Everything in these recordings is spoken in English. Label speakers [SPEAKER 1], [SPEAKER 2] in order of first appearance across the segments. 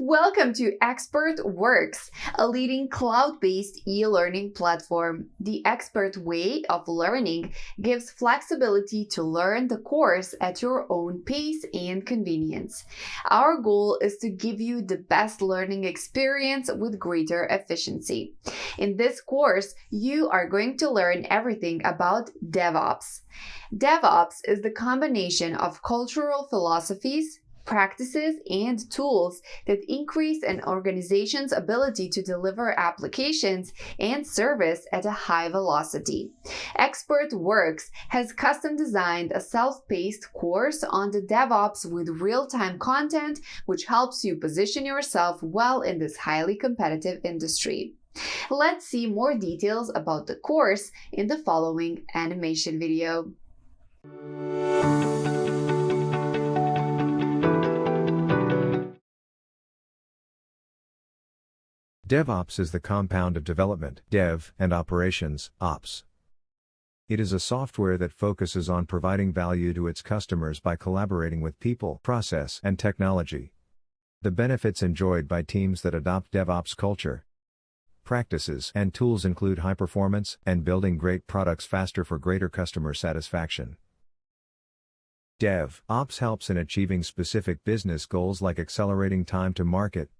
[SPEAKER 1] Welcome to Expert Works, a leading cloud-based e-learning platform. The Expert way of learning gives flexibility to learn the course at your own pace and convenience. Our goal is to give you the best learning experience with greater efficiency. In this course, you are going to learn everything about DevOps. DevOps is the combination of cultural philosophies, practices, and tools that increase an organization's ability to deliver applications and service at a high velocity. Expert Works has custom designed a self-paced course on the DevOps with real-time content, which helps you position yourself well in this highly competitive industry. Let's see more details about the course in the following animation video.
[SPEAKER 2] DevOps is the compound of development, dev, and operations, ops. It is a software that focuses on providing value to its customers by collaborating with people, process, and technology. The benefits enjoyed by teams that adopt DevOps culture, practices, and tools include high performance and building great products faster for greater customer satisfaction. DevOps helps in achieving specific business goals like accelerating time to market,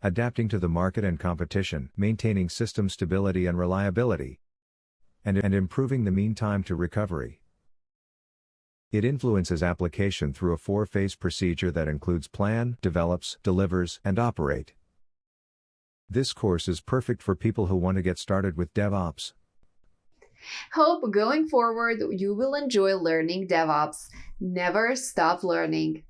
[SPEAKER 2] adapting to the market and competition, maintaining system stability and reliability, and improving the mean time to recovery. It influences application through a four-phase procedure that includes plan, develops, delivers, and operate. This course is perfect for people who want to get started with DevOps.
[SPEAKER 1] Hope going forward you will enjoy learning DevOps. Never stop learning.